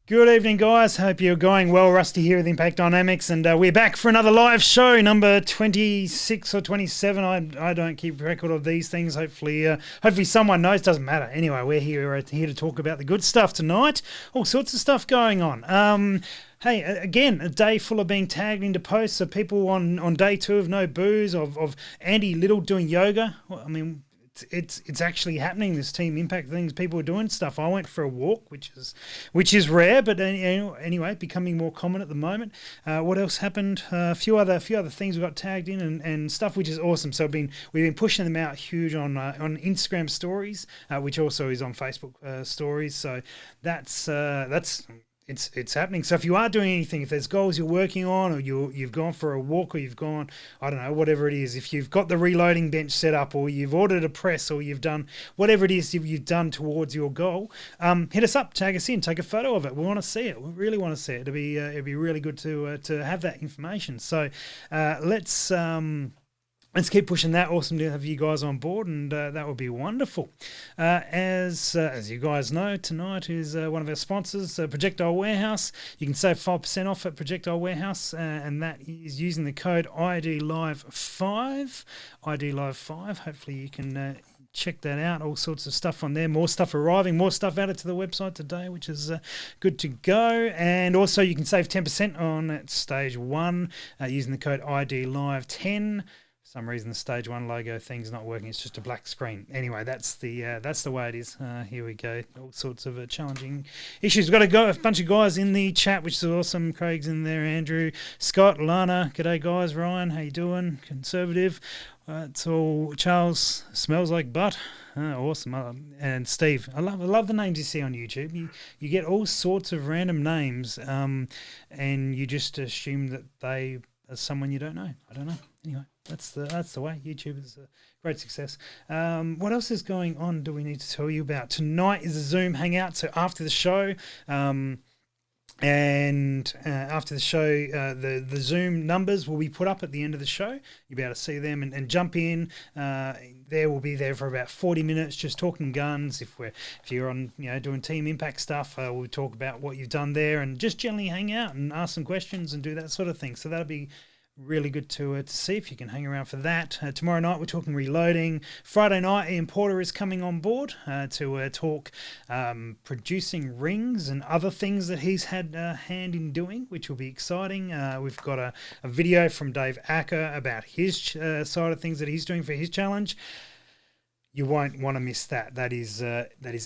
Good evening, guys. Hope you're going well. Rusty here with Impact Dynamics, and we're back for another live show, number 26 or 27. I don't keep record of these things. Hopefully someone knows. Doesn't matter. Anyway, we're here to talk about the good stuff tonight. All sorts of stuff going on. Hey, again, a day full of being tagged into posts of people on day 2 of no booze, of Andy Little doing yoga. Well, I mean, it's actually happening. This team impact things. People are doing stuff. I went for a walk, which is rare, but anyway, becoming more common at the moment. What else happened? A few other things we got tagged in and stuff, which is awesome. So we've been pushing them out huge on Instagram stories, which also is on Facebook stories. So that's. It's happening. So if you are doing anything, if there's goals you're working on, or you've gone for a walk, or you've gone, I don't know, whatever it is, if you've got the reloading bench set up, or you've ordered a press, or you've done whatever it is you've done towards your goal, hit us up, tag us in, take a photo of it. We want to see it. We really want to see it. It'd be really good to have that information. So let's keep pushing that. Awesome to have you guys on board, and that would be wonderful. As you guys know, tonight is one of our sponsors, Projectile Warehouse. You can save 5% off at Projectile Warehouse, and that is using the code IDLive5. IDLive5. Hopefully you can check that out. All sorts of stuff on there. More stuff arriving. More stuff added to the website today, which is good to go. And also you can save 10% on Stage 1 using the code IDLive10. Some reason the Stage 1 logo thing's not working. It's just a black screen. Anyway, that's the way it is. Here we go. All sorts of challenging issues. We've got a bunch of guys in the chat, which is awesome. Craig's in there. Andrew, Scott, Lana. G'day, guys. Ryan, how you doing? Conservative. It's all Charles. Smells like butt. Awesome. And Steve. I love the names you see on YouTube. You get all sorts of random names, and you just assume that they are someone you don't know. I don't know. Anyway. That's the way. YouTube is a great success. What else is going on do we need to tell you about? Tonight is a Zoom hangout, so after the show, after the show, the Zoom numbers will be put up at the end of the show. You'll be able to see them and jump in. We'll be there for about 40 minutes just talking guns. If you're on doing team impact stuff, we'll talk about what you've done there and just generally hang out and ask some questions and do that sort of thing. So that'll be really good to see if you can hang around for that. Tomorrow night we're talking reloading. Friday night Ian Porter is coming on board to talk producing rings and other things that he's had a hand in doing, which will be exciting. We've got a video from Dave Acker about his side of things that he's doing for his challenge. You won't want to miss that. That is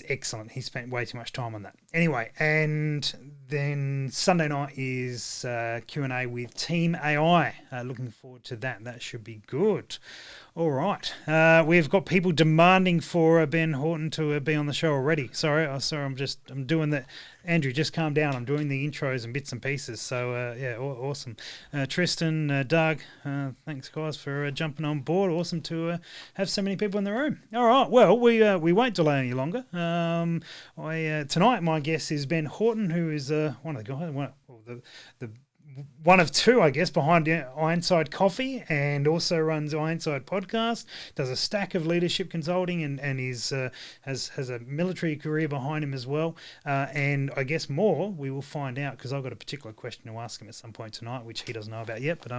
excellent. He spent way too much time on that. Anyway, and then Sunday night is Q&A with Team AI. Looking forward to that. That should be good. All right. We've got people demanding for Ben Horton to be on the show already. Sorry. I'm doing that. Andrew, just calm down. I'm doing the intros and bits and pieces. So, awesome. Tristan, Doug, thanks, guys, for jumping on board. Awesome to have so many people in the room. All right. Well, we won't delay any longer. Tonight, my guest is Ben Horton, who is one of the guys, the one of two, I guess, behind Ironside Coffee, and also runs Ironside Podcast, does a stack of leadership consulting, and is has a military career behind him as well. And I guess more we will find out, because I've got a particular question to ask him at some point tonight, which he doesn't know about yet, but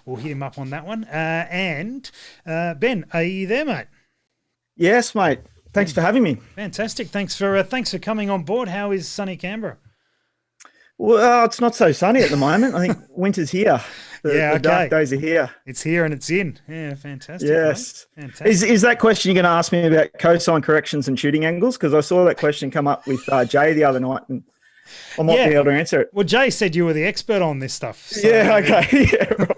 we'll hit him up on that one. Ben, are you there, mate? Yes, mate. Thanks for having me. Fantastic. Thanks for coming on board. How is sunny Canberra? Well, it's not so sunny at the moment. I think winter's here. The dark days are here. It's here and it's in. Yeah, fantastic. Yes. Fantastic. Is that question you're going to ask me about cosine corrections and shooting angles? Because I saw that question come up with Jay the other night, and I might be able to answer it. Well, Jay said you were the expert on this stuff. So, yeah, okay. Yeah, right.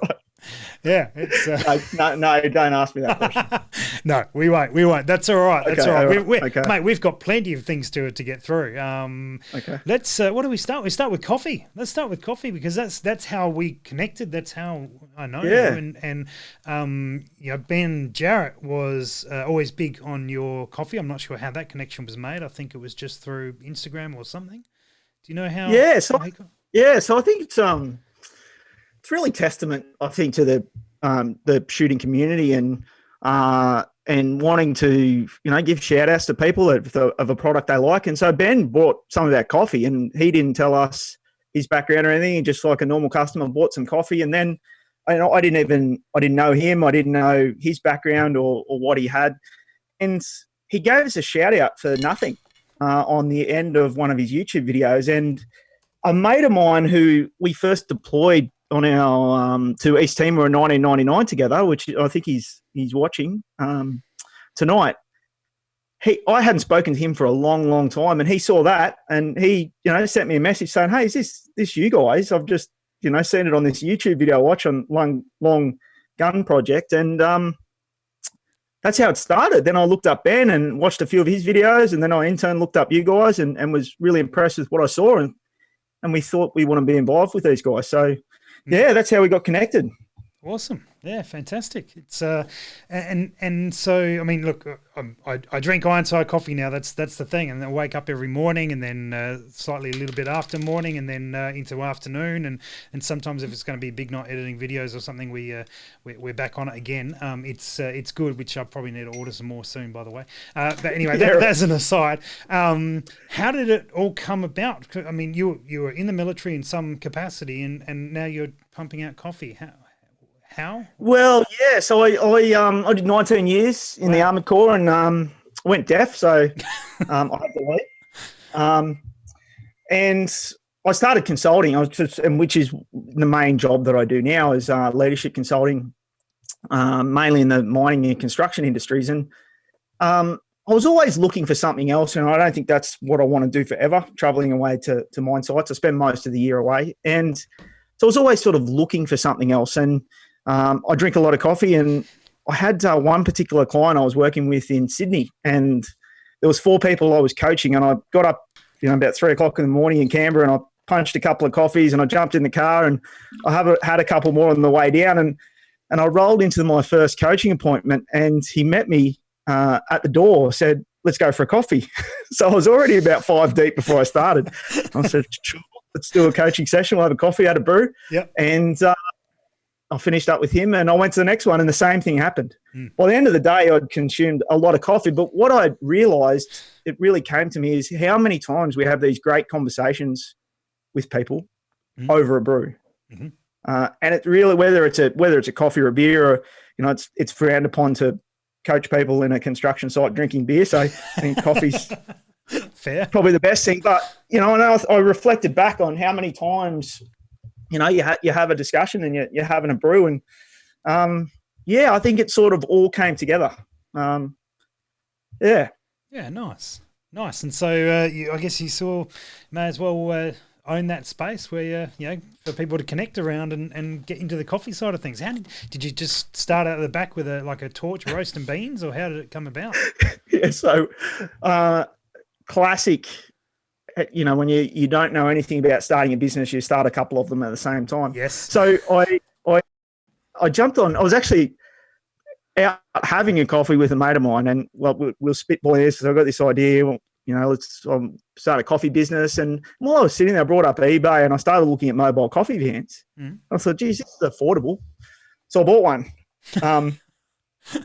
Yeah, it's no, don't ask me that question. No, we won't. That's all right. That's okay, all right. Okay. Mate, we've got plenty of things to get through. Okay. Let's. What do we start? We start with coffee. Let's start with coffee, because that's how we connected. That's how I know you. And Ben Jarrett was always big on your coffee. I'm not sure how that connection was made. I think it was just through Instagram or something. Do you know how? Yeah. So I think it's really testament, I think, to the shooting community and and wanting to, give shout outs to people of a product they like. And so Ben bought some of our coffee, and he didn't tell us his background or anything. He just, like a normal customer, bought some coffee. And then I didn't know him. I didn't know his background or what he had. And he gave us a shout out for nothing on the end of one of his YouTube videos. And a mate of mine who we first deployed on our to East Timor in 1999 together, which I think he's watching tonight. I hadn't spoken to him for a long, long time, and he saw that, and he, sent me a message saying, "Hey, is this you guys? I've just, seen it on this YouTube video I watch on Long Gun Project," and that's how it started. Then I looked up Ben and watched a few of his videos, and then I in turn looked up you guys and was really impressed with what I saw, and we thought we want to be involved with these guys. So, yeah, that's how we got connected. Awesome. Yeah, fantastic. It's and so I mean, look, I drink Ironside coffee now. That's the thing, and I wake up every morning, and then slightly a little bit after morning, and then into afternoon, and sometimes if it's going to be a big night editing videos or something, we're back on it again. It's good, which I probably need to order some more soon, by the way. But anyway, that's an aside. How did it all come about? I mean, you were in the military in some capacity, and now you're pumping out coffee. How? Well, yeah. So I did 19 years in the Armoured Corps and went deaf, so I had to leave. And I started consulting, which is the main job that I do now, is leadership consulting, mainly in the mining and construction industries. And I was always looking for something else, and I don't think that's what I want to do forever, traveling away to mine sites. I spend most of the year away. And so I was always sort of looking for something else. And I drink a lot of coffee, and I had one particular client I was working with in Sydney, and there was 4 people I was coaching, and I got up, about 3 o'clock in the morning in Canberra, and I punched a couple of coffees, and I jumped in the car, and I had a couple more on the way down, and I rolled into my first coaching appointment, and he met me at the door, said, "Let's go for a coffee." So I was already about 5 deep before I started. I said, "Sure, let's do a coaching session. We'll have a coffee, had a brew." Yep. And I finished up with him, and I went to the next one, and the same thing happened. By the end of the day, I'd consumed a lot of coffee, but what I realized, it really came to me, is how many times we have these great conversations with people over a brew. Mm-hmm. And it really, whether it's a coffee or a beer, or, it's frowned upon to coach people in a construction site drinking beer. So I think coffee's fair, probably the best thing. But, and I reflected back on how many times, you have a discussion and you're having a brew, and I think it sort of all came together. Yeah, nice. And so I guess you may as well own that space where for people to connect around and get into the coffee side of things. How did you just start out at the back with a torch roasting beans, or how did it come about? Yeah, so classic. When you don't know anything about starting a business, you start a couple of them at the same time. Yes. So I jumped on. I was actually out having a coffee with a mate of mine, and we'll spitball this. So I got this idea. Let's start a coffee business. And while I was sitting there, I brought up eBay, and I started looking at mobile coffee vans. I thought, geez, this is affordable. So I bought one.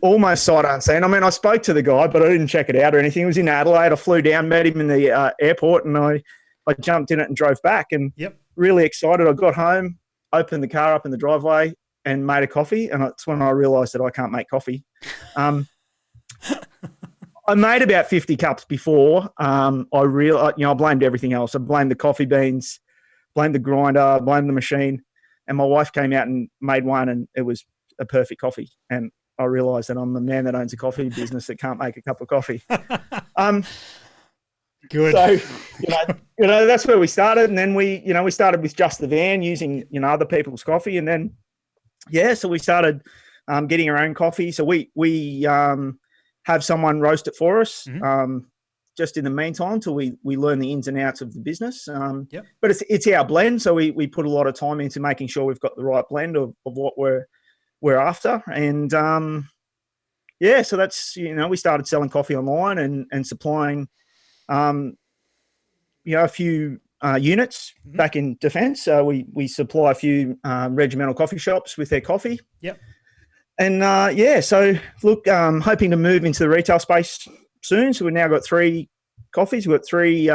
Almost sight unseen. I mean, I spoke to the guy, but I didn't check it out or anything. It was in Adelaide. I flew down, met him in the airport, and I jumped in it and drove back. And really excited. I got home, opened the car up in the driveway, and made a coffee. And it's when I realised that I can't make coffee. I made about 50 cups before. I blamed everything else. I blamed the coffee beans, blamed the grinder, blamed the machine. And my wife came out and made one, and it was a perfect coffee. And I realised that I'm the man that owns a coffee business that can't make a cup of coffee. Good. So, that's where we started. And then we started with just the van using, other people's coffee. And then, so we started getting our own coffee. So we have someone roast it for us just in the meantime till we learn the ins and outs of the business. But it's our blend. So we put a lot of time into making sure we've got the right blend of what we're after. And so that's, we started selling coffee online and supplying a few units back in defence. So we supply a few regimental coffee shops with their coffee. So look, hoping to move into the retail space soon. So we've now got 3 coffees. We've got 3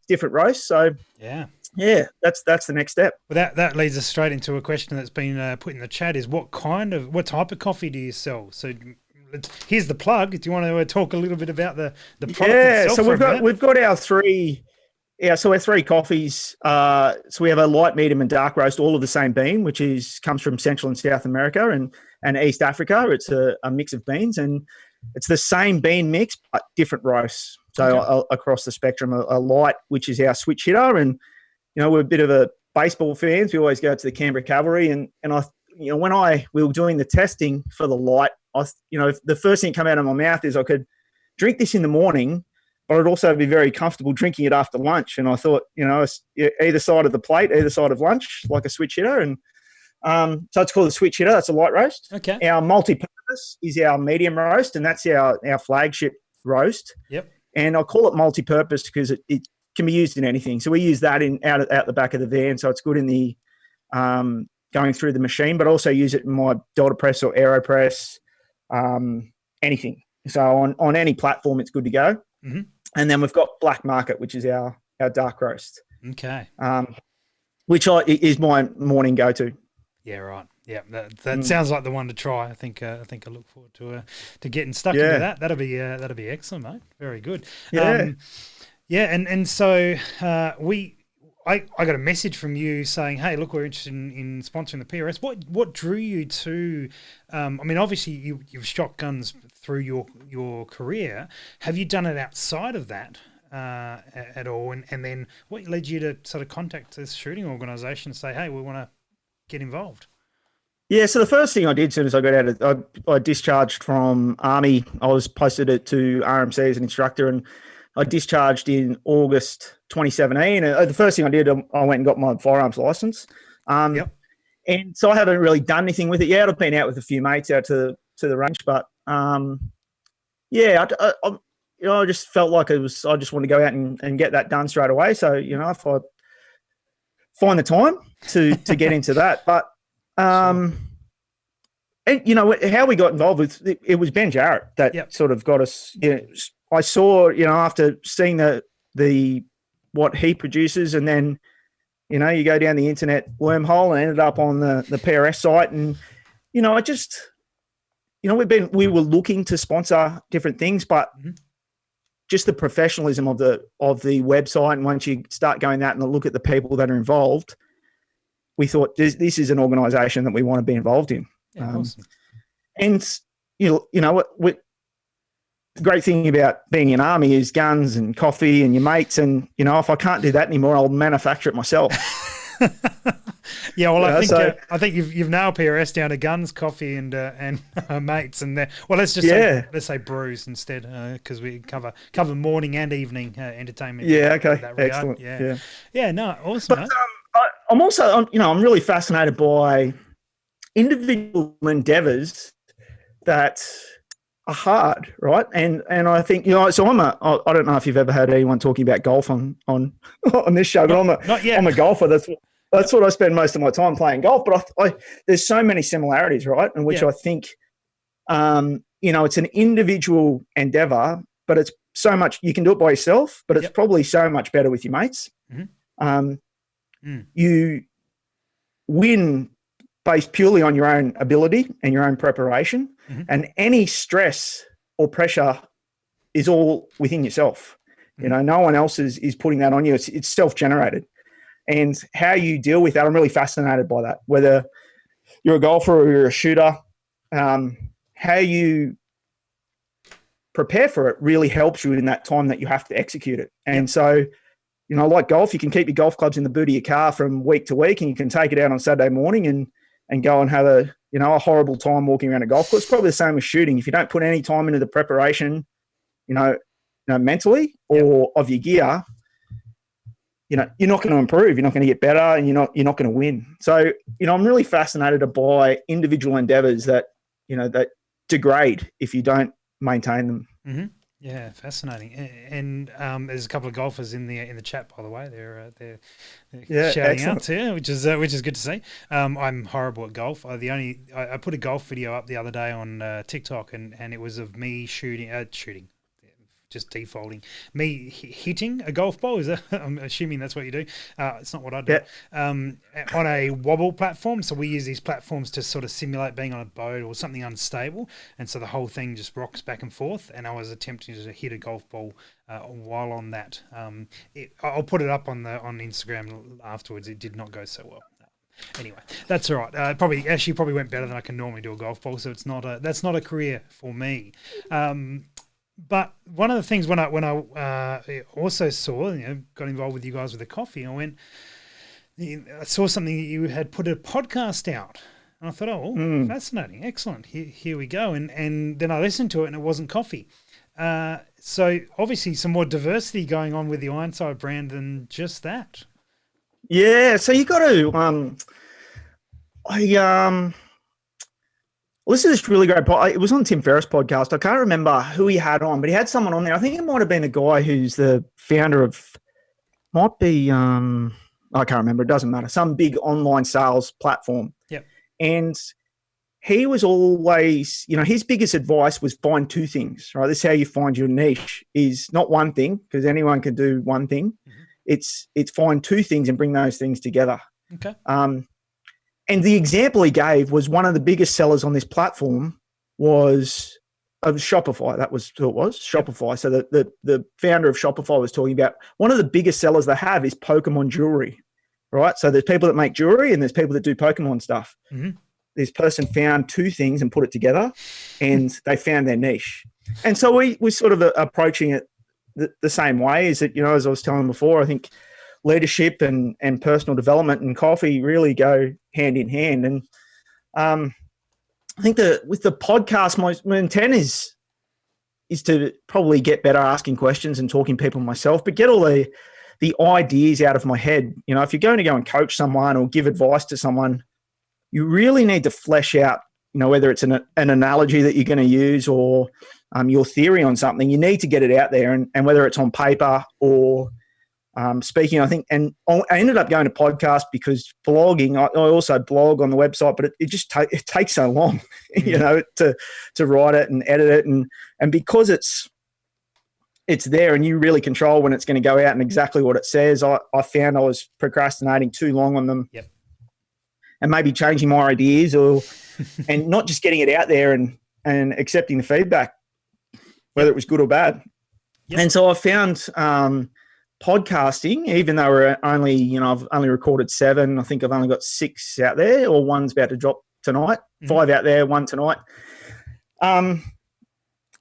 different roasts. So yeah, that's the next step. Well, that leads us straight into a question that's been put in the chat: is what type of coffee do you sell? So here's the plug. Do you want to talk a little bit about the product itself? So we've got our 3. Yeah, so we're 3 coffees. So we have a light, medium, and dark roast, all of the same bean, which comes from Central and South America and East Africa. It's a mix of beans, and it's the same bean mix but different roasts. So across the spectrum, a light, which is our switch hitter, and we're a bit of a baseball fans. We always go to the Canberra Cavalry, and when we were doing the testing for the light, the first thing that came out of my mouth is I could drink this in the morning, but I'd also be very comfortable drinking it after lunch. And I thought, either side of the plate, either side of lunch, like a switch hitter. And so it's called a switch hitter. That's a light roast. Okay. Our multi-purpose is our medium roast, and that's our flagship roast. Yep. And I call it multi-purpose because it can be used in anything. So we use that out the back of the van. So it's good in the going through the machine, but also use it in my Delta Press or AeroPress, anything. So on any platform, it's good to go. Mm-hmm. And then we've got Black Market, which is our dark roast. Okay. Which is my morning go-to. Yeah, right. Yeah, that sounds like the one to try. I think I look forward to getting stuck into that. That'll be excellent, mate. Very good. Yeah. And so I got a message from you saying, hey, look, we're interested in sponsoring the PRS. What drew you to? Obviously you've shotguns through your career. Have you done it outside of that at all? And then what led you to sort of contact this shooting organisation and say, hey, we want to get involved? Yeah, so the first thing I did as soon as I got out, I discharged from Army. I was posted to RMC as an instructor, and I discharged in August 2017. The first thing I did, I went and got my firearms license. And so I haven't really done anything with it yet. I've been out with a few mates out to the range, but I just felt like I just wanted to go out and get that done straight away. So, if I find the time to get into that, but and how we got involved with it was Ben Jarrett that sort of got us. I saw after seeing the what he produces, and then you go down the internet wormhole and ended up on the PRS site, and I just we were looking to sponsor different things, but just the professionalism of the website, and once you start going that and look at the people that are involved, we thought this is an organisation that we want to be involved in. Awesome. And the great thing about being in Army is guns and coffee and your mates. And if I can't do that anymore, I'll manufacture it myself. Yeah, well, I think you've nailed PRS down to guns, coffee, and mates. And let's say brews instead, because we cover morning and evening entertainment. Yeah, okay, excellent. Yeah, no, awesome. But I'm also, I'm really fascinated by individual endeavours that are hard, right? And I think so. I don't know if you've ever heard anyone talking about golf on this show, but I'm a golfer. That's what I spend most of my time playing golf. But there's so many similarities, right? In which I think, it's an individual endeavour, but it's so much you can do it by yourself, but it's probably so much better with your mates. Mm-hmm. You win based purely on your own ability and your own preparation, and any stress or pressure is all within yourself. No one else is putting that on you. It's self-generated. And how you deal with that, I'm really fascinated by that. Whether you're a golfer or you're a shooter, how you prepare for it really helps you in that time that you have to execute it. And so, like golf, you can keep your golf clubs in the boot of your car from week to week, and you can take it out on Saturday morning and go and have a horrible time walking around a golf course. It's probably the same with shooting. If you don't put any time into the preparation, mentally or of your gear, you're not going to improve. You're not going to get better, and you're not going to win. So, I'm really fascinated by individual endeavors that, that degrade if you don't maintain them. Mm-hmm. Yeah, fascinating. And there's a couple of golfers in the chat, by the way. They're shouting out to you, which is good to see. I'm horrible at golf. I put a golf video up the other day on TikTok, and it was of me shooting. Just defaulting me hitting a golf ball. I'm assuming that's what you do. It's not what I do. On a wobble platform. So we use these platforms to sort of simulate being on a boat or something unstable, and so the whole thing just rocks back and forth. And I was attempting to hit a golf ball while on that. I'll put it up on Instagram afterwards. It did not go so well. Anyway, that's all right. Probably went better than I can normally do a golf ball. So that's not a career for me. But one of the things when I also saw, got involved with you guys with the coffee, I saw something that you had put a podcast out. And I thought, fascinating, excellent. Here we go. And then I listened to it and it wasn't coffee. So obviously some more diversity going on with the Ironside brand than just that. Yeah. So you got to, listen to this really great podcast. It was on Tim Ferriss' podcast. I can't remember who he had on, but he had someone on there. I think it might have been a guy who's the founder of, I can't remember. It doesn't matter. Some big online sales platform. Yep. And he was always, his biggest advice was find two things, right? This is how you find your niche, is not one thing, because anyone can do one thing. Mm-hmm. It's find two things and bring those things together. Okay. And the example he gave was one of the biggest sellers on this platform was Shopify. That was who it was, Shopify. So the founder of Shopify was talking about one of the biggest sellers they have is Pokemon jewelry, right? So there's people that make jewelry and there's people that do Pokemon stuff. Mm-hmm. This person found two things and put it together and they found their niche. And so we sort of approaching it the same way. Is that, as I was telling before, I think leadership and personal development and coffee really go hand in hand. And I think that with the podcast, my intent is to probably get better asking questions and talking to people myself, but get all the ideas out of my head. If you're going to go and coach someone or give advice to someone, you really need to flesh out, whether it's an analogy that you're going to use or your theory on something, you need to get it out there. And whether it's on paper or speaking, I think, and I ended up going to podcast because blogging, I also blog on the website, but it just takes so long, to write it and edit it. And because it's there and you really control when it's going to go out and exactly what it says, I found I was procrastinating too long on them. Yep. And maybe changing my ideas and not just getting it out there and accepting the feedback, whether it was good or bad. Yep. And so I found, podcasting, even though we're only, I've only recorded 7. I think I've only got 6 out there, or one's about to drop tonight. Mm-hmm. 5 out there, 1 tonight.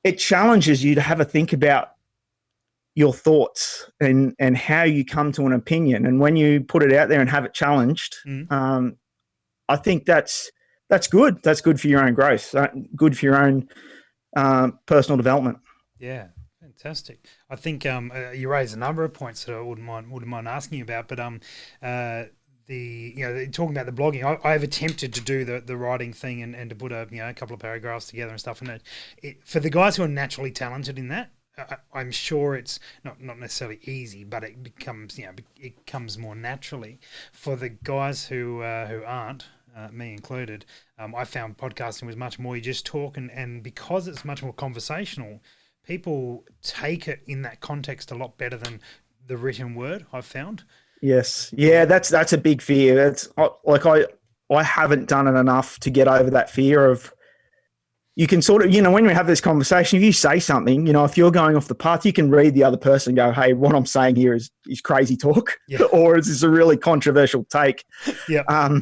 It challenges you to have a think about your thoughts and how you come to an opinion. And when you put it out there and have it challenged, I think that's good. That's good for your own growth. Good for your own personal development. Yeah. Fantastic. I think you raised a number of points that I wouldn't mind asking you about, but talking about the blogging, I've attempted to do the writing thing and to put a couple of paragraphs together and stuff. And for the guys who are naturally talented in that, I'm sure it's not necessarily easy, but it becomes it comes more naturally. For the guys who aren't, me included, I found podcasting was much more you just talk and because it's much more conversational, people take it in that context a lot better than the written word, I've found. Yes. Yeah, that's a big fear. It's like I haven't done it enough to get over that fear of, you can sort of, when we have this conversation, if you say something, if you're going off the path, you can read the other person and go, hey, what I'm saying here is crazy talk, or is this a really controversial take? Yeah.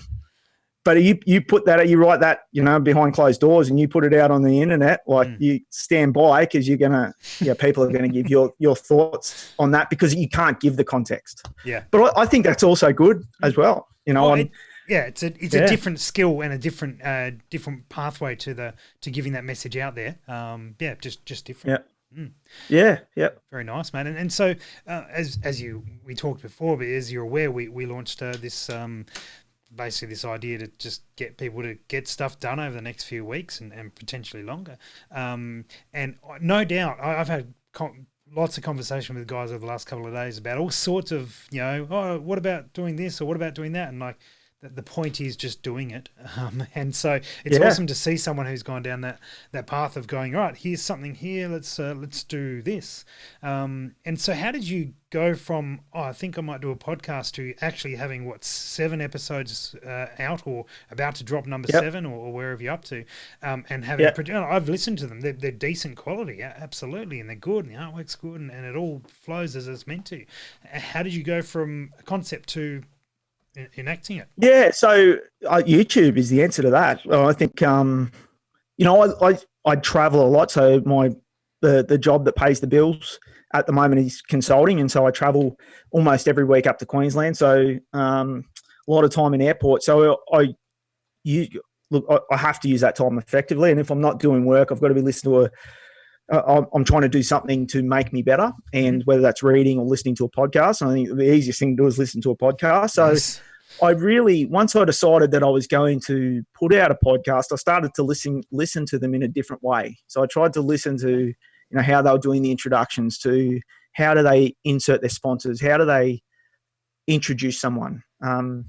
But you put that, you write that, behind closed doors and you put it out on the internet, you stand by because you're going to, people are going to give your thoughts on that because you can't give the context. Yeah. But I think that's also good as well. It's a different skill and a different pathway to giving that message out there. Just different. Yeah. Yeah. Yeah. Very nice, man. And so as we talked before, but as you're aware, we launched this basically this idea to just get people to get stuff done over the next few weeks and potentially longer. And no doubt, I've had lots of conversation with guys over the last couple of days about all sorts of, oh, what about doing this or what about doing that? And like the point is just doing it. And so it's awesome to see someone who's gone down that path of going, all right, here's something here. Let's do this. And so how did you go from, I think I might do a podcast, to actually having 7 episodes out or about to drop number 7 or wherever you're up to, and having I've listened to them. They're decent quality, absolutely, and they're good, and the artwork's good, and it all flows as it's meant to. How did you go from a concept to enacting it? Yeah, so YouTube is the answer to that. I think I travel a lot, so the job that pays the bills at the moment is consulting, and so I travel almost every week up to Queensland. So a lot of time in airports. So I have to use that time effectively, and if I'm not doing work, I've got to be listening to I'm trying to do something to make me better, and whether that's reading or listening to a podcast. I think the easiest thing to do is listen to a podcast. So once I decided that I was going to put out a podcast, I started to listen to them in a different way. So I tried to listen to, how they were doing the introductions, to how do they insert their sponsors, how do they introduce someone. So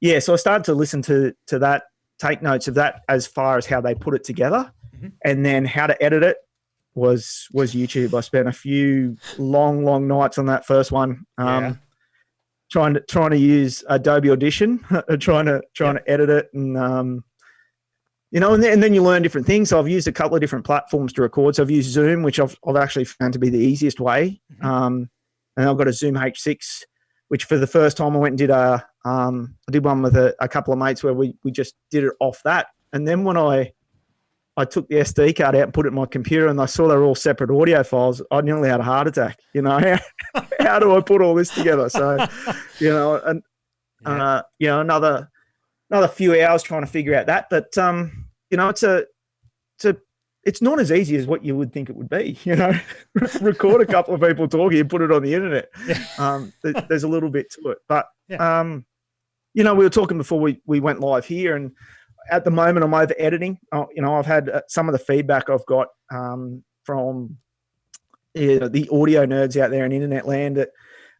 I started to listen to that, take notes of that as far as how they put it together, and then how to edit it was YouTube. I spent a few long nights on that first one, trying to use Adobe Audition, trying to edit it, and and then you learn different things. So I've used a couple of different platforms to record. So I've used Zoom, which I've actually found to be the easiest way, and I've got a Zoom H6, which for the first time I went and did I did one with a couple of mates where we just did it off that, and then when I took the SD card out and put it in my computer, and I saw they were all separate audio files, I nearly had a heart attack. How do I put all this together? So, another few hours trying to figure out that. But it's not as easy as what you would think it would be. Record a couple of people talking and put it on the internet. There's a little bit to it, but we were talking before we went live here, and at the moment, I'm over editing. I've had some of the feedback I've got from the audio nerds out there in internet land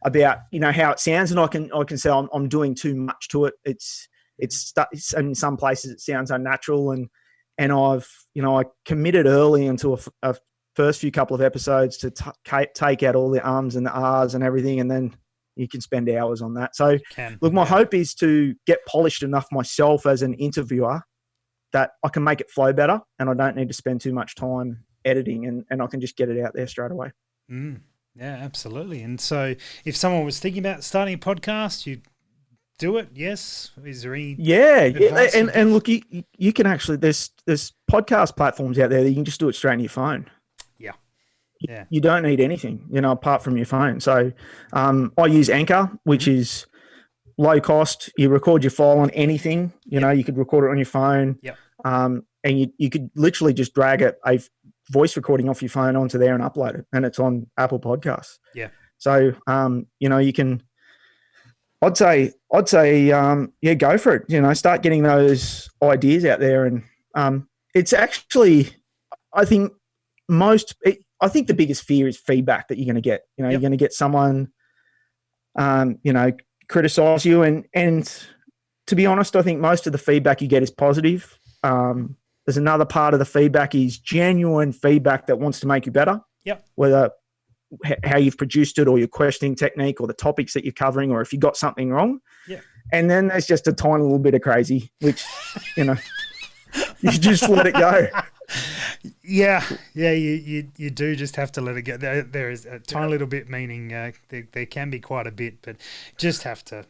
about how it sounds, and I can say I'm doing too much to it. It's in some places it sounds unnatural, and I committed early into a first few couple of episodes to take out all the ums and the ahs and everything, and then you can spend hours on that. So my hope is to get polished enough myself as an interviewer that I can make it flow better, and I don't need to spend too much time editing, and I can just get it out there straight away. Yeah, absolutely. And so if someone was thinking about starting a podcast, you do it. Yes. Is there any? Yeah. And look, you can actually, there's podcast platforms out there that you can just do it straight on your phone. Yeah. You don't need anything, apart from your phone. So I use Anchor, which is low cost. You record your file on anything. You could record it on your phone. And you could literally just drag a voice recording off your phone onto there and upload it, and it's on Apple Podcasts. Yeah. So you can. I'd say go for it. Start getting those ideas out there, and it's actually, I think the biggest fear is feedback that you're going to get. You're going to get someone, criticize you, and to be honest, I think most of the feedback you get is positive. There's another part of the feedback is genuine feedback that wants to make you better. Yep. Whether how you've produced it, or your questioning technique, or the topics that you're covering, or if you got something wrong. Yeah. And then there's just a tiny little bit of crazy, which you just let it go. Yeah, you do just have to let it go. There is a tiny little bit, meaning there can be quite a bit, but just have to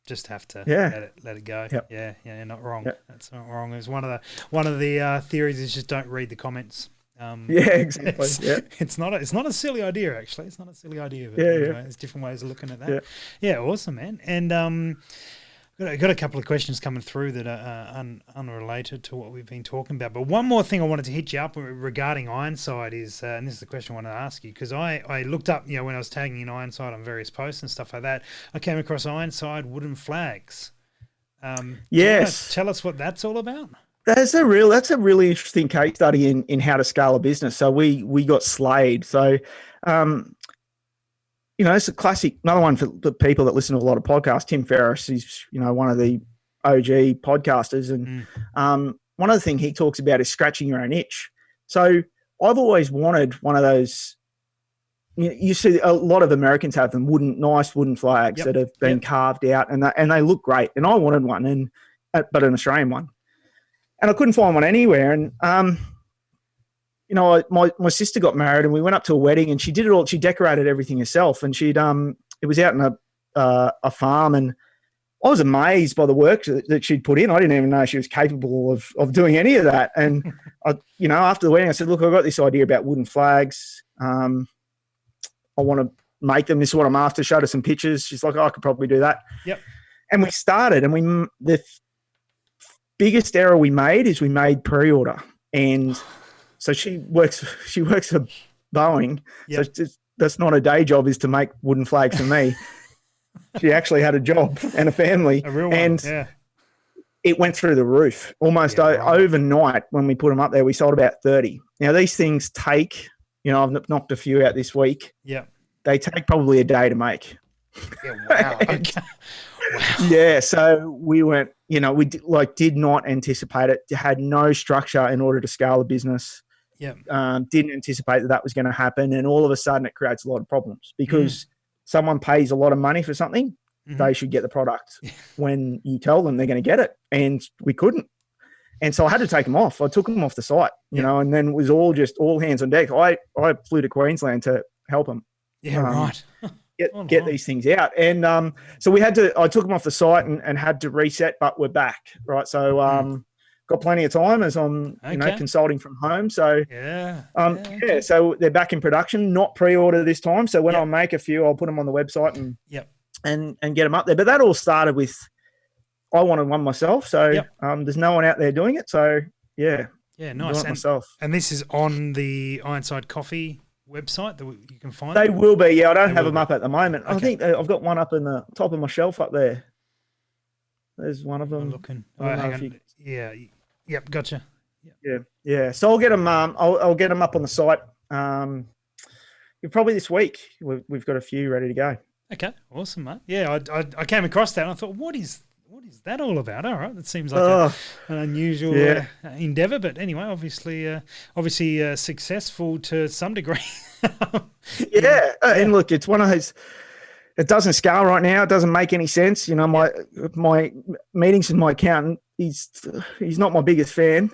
let it go. Yep. Yeah, you're not wrong. Yep. That's not wrong. It's one of the theories is just don't read the comments. Exactly. It's not a silly idea, actually. It's not a silly idea, but there's different ways of looking at that. Yeah, awesome, man. And got a couple of questions coming through that are unrelated to what we've been talking about. But one more thing I wanted to hit you up regarding Ironside is, and this is the question I wanted to ask you, because I looked up, when I was tagging in Ironside on various posts and stuff like that, I came across Ironside wooden flags. Yes. Tell us what that's all about. That's a really interesting case study in how to scale a business. So we got slayed. So It's a classic, another one for the people that listen to a lot of podcasts. Tim Ferriss, he's, one of the OG podcasters. And one of the things he talks about is scratching your own itch. So I've always wanted one of those, you see a lot of Americans have them, nice wooden flags that have been carved out, and they look great. And I wanted one, but an Australian one. And I couldn't find one anywhere. And, my sister got married and we went up to a wedding and she did it all. She decorated everything herself, and it was out in a farm, and I was amazed by the work that she'd put in. I didn't even know she was capable of doing any of that. And after the wedding, I said, look, I've got this idea about wooden flags. I want to make them. This is what I'm after. Showed her some pictures. She's like, I could probably do that. Yep. And we started, and the biggest error we made is we made pre-order. And so she works for Boeing. Yep. So that's not a day job, is to make wooden flags for me. She actually had a job and a family. A real one, and it went through the roof. Almost overnight when we put them up there, we sold about 30. Now, these things take, I've knocked a few out this week. Yeah. They take probably a day to make. Yeah, wow. Okay. Wow. Yeah, so we went, we did not anticipate it. Had no structure in order to scale the business. Yeah. Didn't anticipate that was going to happen. And all of a sudden it creates a lot of problems because someone pays a lot of money for something, they should get the product when you tell them they're going to get it. And we couldn't. And so I had to take them off. I took them off the site, and then it was all hands on deck. I flew to Queensland to help them. Yeah, right. Get these things out. And so I took them off the site and had to reset, but we're back. Right. So got plenty of time as I'm consulting from home. So so they're back in production, not pre-order this time. So when I make a few, I'll put them on the website and get them up there. But that all started with, I wanted one myself. So there's no one out there doing it. So yeah, nice. Myself. And this is on the Ironside Coffee website that you can find. They will be. Yeah, I don't have them up at the moment. Okay. I think I've got one up in the top of my shelf up there. There's one of them. I'm looking. Hang on. Yeah. Yep. Gotcha. Yep. Yeah. So I'll get them. I'll get them up on the site. Probably this week. We've got a few ready to go. Okay. Awesome, mate. Yeah. I came across that and I thought, what is that all about? All right, that seems like an unusual endeavor, but anyway, obviously successful to some degree. And look, it's one of those. It doesn't scale right now. It doesn't make any sense. My meetings with my accountant, he's not my biggest fan.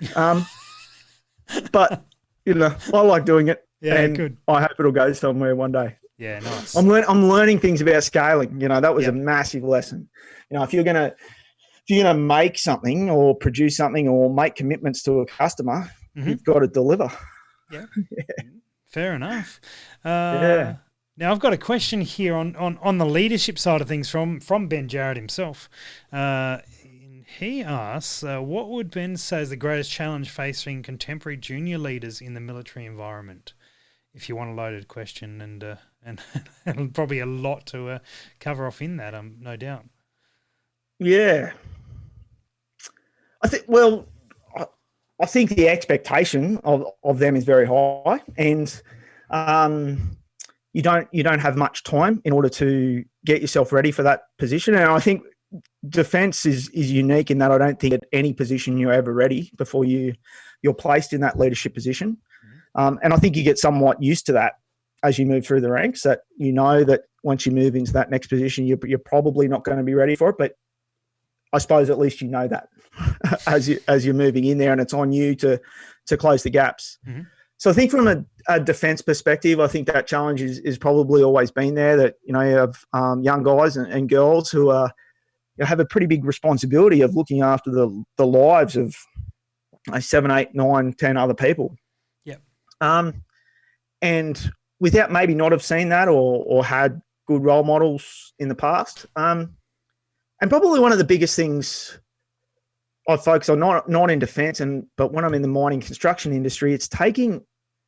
But I like doing it. Yeah, and good. I hope it'll go somewhere one day. Yeah, nice. I'm learning things about scaling. That was a massive lesson. If you're gonna make something or produce something or make commitments to a customer, you've got to deliver. Yeah. Fair enough. Now I've got a question here on the leadership side of things from Ben Jarrett himself. He asks, what would Ben say is the greatest challenge facing contemporary junior leaders in the military environment? If you want a loaded question, and probably a lot to cover off in that, no doubt. Yeah. I think the expectation of them is very high, and you don't have much time in order to get yourself ready for that position. And I think defence is unique in that I don't think at any position you're ever ready before you're placed in that leadership position. And I think you get somewhat used to that as you move through the ranks, that that once you move into that next position, you're probably not going to be ready for it. But I suppose at least that as you're moving in there, and it's on you to close the gaps. Mm-hmm. So I think from a defence perspective, I think that challenge is probably always been there, that, you have young guys and girls who have a pretty big responsibility of looking after the lives of 7, 8, 9, 10 other people. Yep. And without maybe not have seen that or had good role models in the past. And probably one of the biggest things I focus on, not in defence, but when I'm in the mining construction industry, it's taking,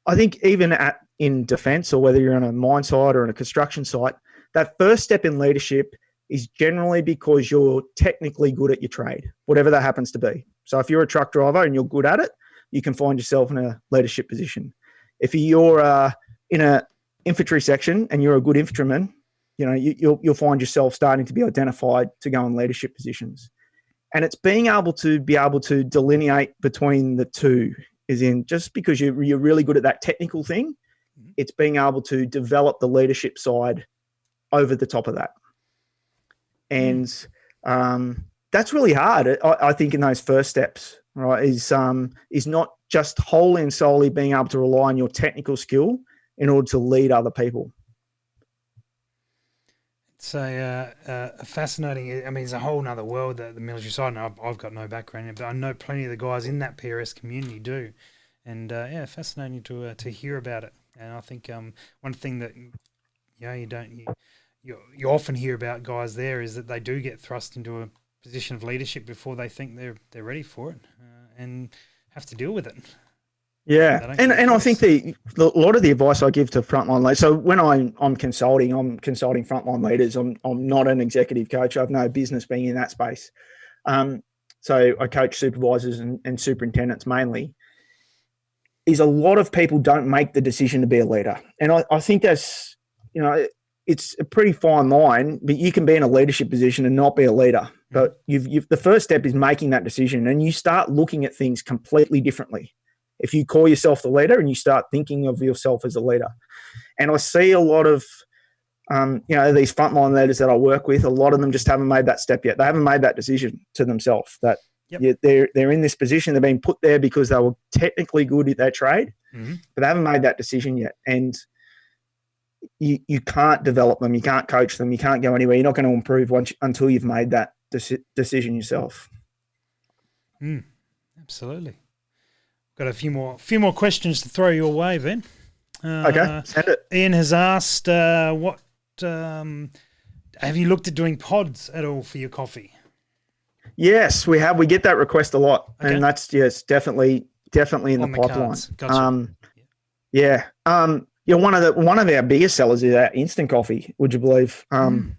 I think even in defence, or whether you're on a mine site or on a construction site, that first step in leadership is generally because you're technically good at your trade, whatever that happens to be. So if you're a truck driver and you're good at it, you can find yourself in a leadership position. If you're in a infantry section and you're a good infantryman, you'll find yourself starting to be identified to go in leadership positions. And it's being able to delineate between the two, is in just because you're really good at that technical thing, it's being able to develop the leadership side over the top of that. And that's really hard, I think, in those first steps, right, is not just wholly and solely being able to rely on your technical skill in order to lead other people. It's a fascinating, I mean, it's a whole other world, that the military side, and I've got no background in it, but I know plenty of the guys in that PRS community do. And, fascinating to hear about it. And I think one thing that, you often hear about guys there is that they do get thrust into a position of leadership before they think they're ready for it, and have to deal with it. Yeah, and I think a lot of the advice I give to frontline leaders. So when I'm consulting frontline leaders. I'm not an executive coach. I have no business being in that space. So I coach supervisors and superintendents mainly. Is a lot of people don't make the decision to be a leader, and I think that's it's a pretty fine line. But you can be in a leadership position and not be a leader. But the first step is making that decision, and you start looking at things completely differently if you call yourself the leader and you start thinking of yourself as a leader. And I see a lot of, these frontline leaders that I work with, a lot of them just haven't made that step yet. They haven't made that decision to themselves that they're in this position. They've been put there because they were technically good at their trade, but they haven't made that decision yet. And you can't develop them. You can't coach them. You can't go anywhere. You're not going to improve until you've made that decision yourself. Absolutely. Got a few more questions to throw your way, Ben. Okay, send it. Ian has asked, what have you looked at doing pods at all for your coffee? Yes, we have. We get that request a lot, and that's definitely in the pipeline. Gotcha. Yeah. One of our biggest sellers is our instant coffee. Would you believe? And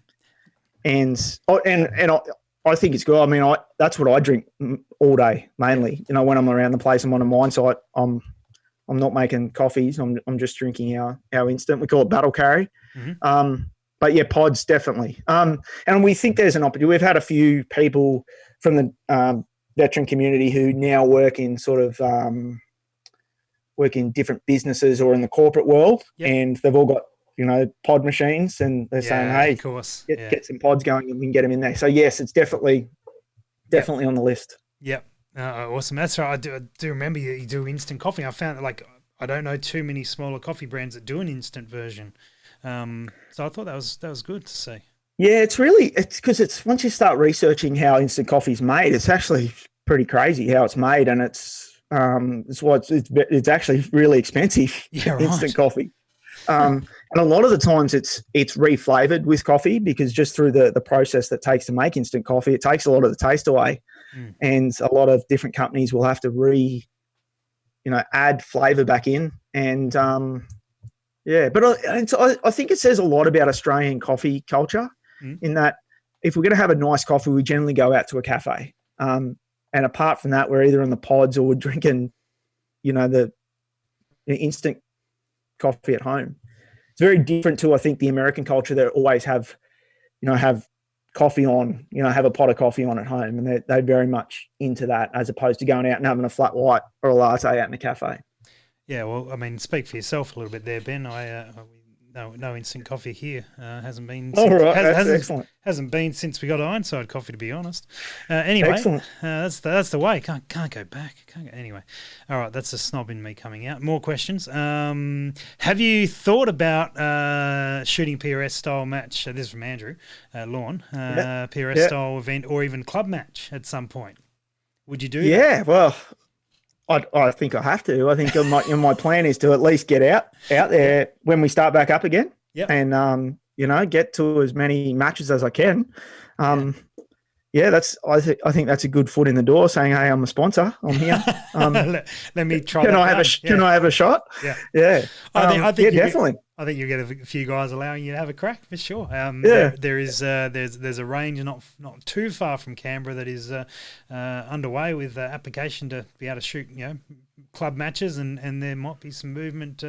I think it's good. I mean, that's what I drink all day mainly. When I'm around the place, I'm on a mine site. I'm not making coffees. I'm just drinking our instant. We call it battle carry. But yeah, pods definitely. And we think there's an opportunity. We've had a few people from the veteran community who now work in sort of work in different businesses or in the corporate world, and they've all got pod machines, and they're saying, "Hey, of course, get some pods going, and we can get them in there." So yes, it's definitely on the list. Yep, awesome. That's right. I do remember you do instant coffee. I found that I don't know too many smaller coffee brands that do an instant version. So I thought that was good to see. Yeah, it's because it's once you start researching how instant coffee is made, it's actually pretty crazy how it's made, and it's why it's actually really expensive. Instant coffee. And a lot of the times it's reflavored with coffee, because just through the process that takes to make instant coffee, it takes a lot of the taste away. And a lot of different companies will have to add flavor back in. And but I think it says a lot about Australian coffee culture, in that if we're going to have a nice coffee, we generally go out to a cafe. And apart from that, we're either in the pods or we're drinking, the instant coffee at home. It's very different to, I think, the American culture that always have coffee on, have a pot of coffee on at home, and they're very much into that, as opposed to going out and having a flat white or a latte out in a cafe. Yeah, well, I mean, speak for yourself a little bit there, Ben. No instant coffee here. Hasn't been. Excellent. Hasn't been since we got Ironside Coffee, to be honest. Anyway, excellent. That's the way. Can't go back. Anyway, all right. That's a snob in me coming out. More questions. Have you thought about shooting PRS style match? This is from Andrew Lawn. PRS style event, or even club match at some point. Would you do that? Yeah. Well, I think I have to. I think my plan is to at least get out there when we start back up again, and get to as many matches as I can. I think that's a good foot in the door, saying, "Hey, I'm a sponsor. I'm here. Let me try. Can I have a shot?" Yeah. I think I I think you'll get a few guys allowing you to have a crack for sure. There's a range not too far from Canberra that is underway with application to be able to shoot club matches, and there might be some movement.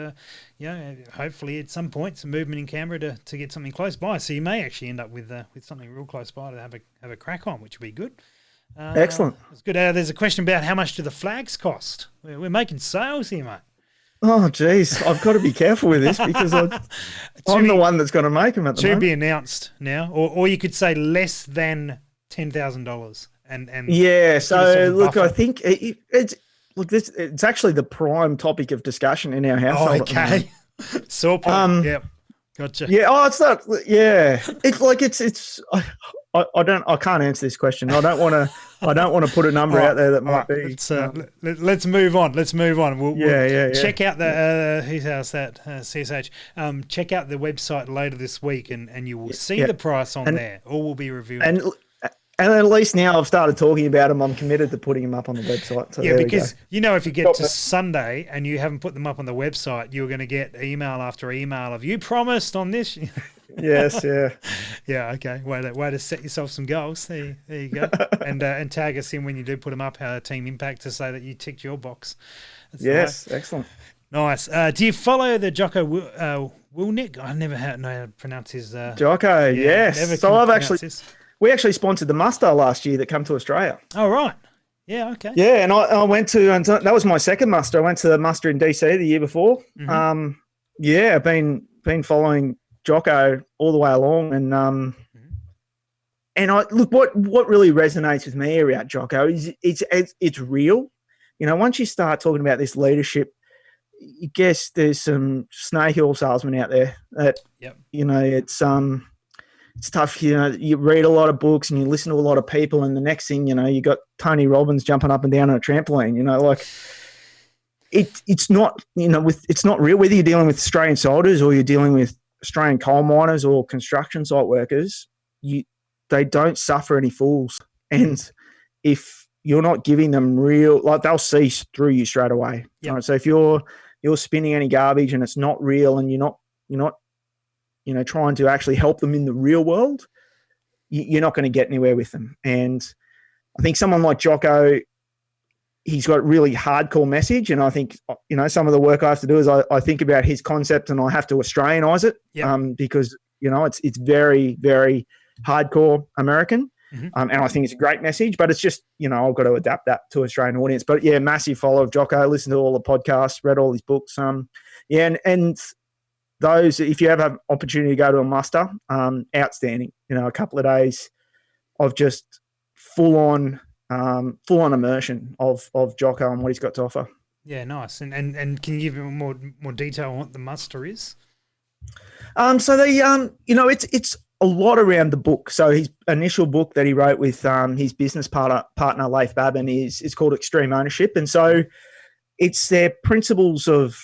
Hopefully at some point some movement in Canberra to get something close by. So you may actually end up with something real close by to have a crack on, which would be good. Excellent. It's good. There's a question about how much do the flags cost? We're making sales here, mate. Oh, geez. I've got to be careful with this because I'm the one that's going to make them at the moment. To be announced now. Or you could say less than $10,000. And yeah, so look, I think it's actually the prime topic of discussion in our household. Oh, okay. Sore point. Yep. Gotcha. Yeah. Oh, it's not. Yeah. It's like I can't answer this question. I don't want to put a number out there that might be. Let's move on. We'll check out the CSH. Check out the website later this week, and you will see the price on there. All will be reviewed. And at least now I've started talking about them. I'm committed to putting them up on the website. So because if you get to Sunday and you haven't put them up on the website, you're going to get email after email of you promised on this. Yes, yeah. Yeah, okay. Way to set yourself some goals. There you go. And tag us in when you do put them up, Team Impact, to say that you ticked your box. That's excellent. Nice. Do you follow the Jocko Wilnick? I never know how to pronounce his... Jocko, yes. So we actually sponsored the muster last year that came to Australia. Oh, right. Yeah, okay. Yeah, and I went to, and that was my second muster. I went to the muster in DC the year before. Mm-hmm. I've been following Jocko all the way along, and I look, what really resonates with me about Jocko is it's real. Once you start talking about this leadership, I guess there's some snake oil salesmen out there that it's tough. You read a lot of books and you listen to a lot of people, and the next thing you got Tony Robbins jumping up and down on a trampoline. It's not it's not real. Whether you're dealing with Australian soldiers or you're dealing with Australian coal miners or construction site workers, they don't suffer any fools. And if you're not giving them real, they'll see through you straight away. Yep. Right? So if you're spinning any garbage and it's not real, and you're not trying to actually help them in the real world, you're not going to get anywhere with them. And I think someone like Jocko, he's got a really hardcore message. And I think, some of the work I have to do is I think about his concept and I have to Australianize it because, it's very, very hardcore American. Mm-hmm. And I think it's a great message, but it's just, I've got to adapt that to Australian audience. But yeah, massive follower of Jocko, listen to all the podcasts, read all his books. And those, if you ever have opportunity to go to a muster, outstanding. A couple of days of just full on immersion of Jocko and what he's got to offer. Yeah, nice. And can you give me more detail on what the muster is? So it's a lot around the book. So his initial book that he wrote with his business partner Leif Babin is called Extreme Ownership, and so it's their principles of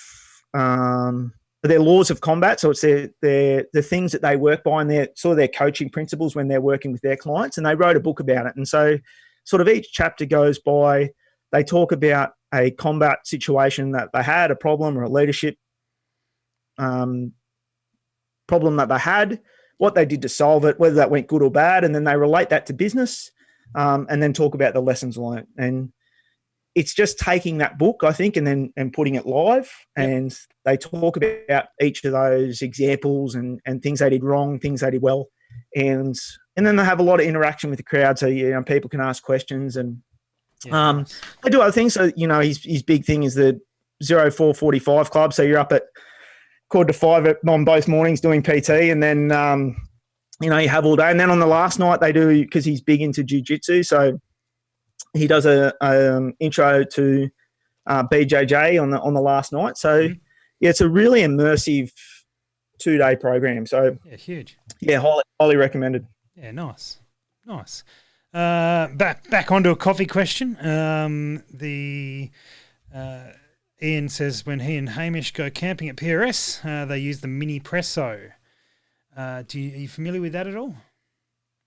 their laws of combat. So it's the things that they work by, and their coaching principles when they're working with their clients. And they wrote a book about it. And so sort of each chapter goes by, they talk about a combat situation that they had, a problem or a leadership problem that they had, what they did to solve it, whether that went good or bad. And then they relate that to business and then talk about the lessons learned. And it's just taking that book, I think, and putting it live. Yep. And they talk about each of those examples and things they did wrong, things they did well. And then they have a lot of interaction with the crowd. So, people can ask questions and they do other things. So, his big thing is the 0445 club. So you're up at 4:45 on both mornings doing PT, and then, you have all day. And then on the last night they do, because he's big into jiu-jitsu. So he does a intro to BJJ on the last night. So it's a really immersive 2-day program. So huge. Yeah, highly recommended. Yeah, nice. Back onto a coffee question. Ian says when he and Hamish go camping at PRS, they use the mini presso. Are you familiar with that at all?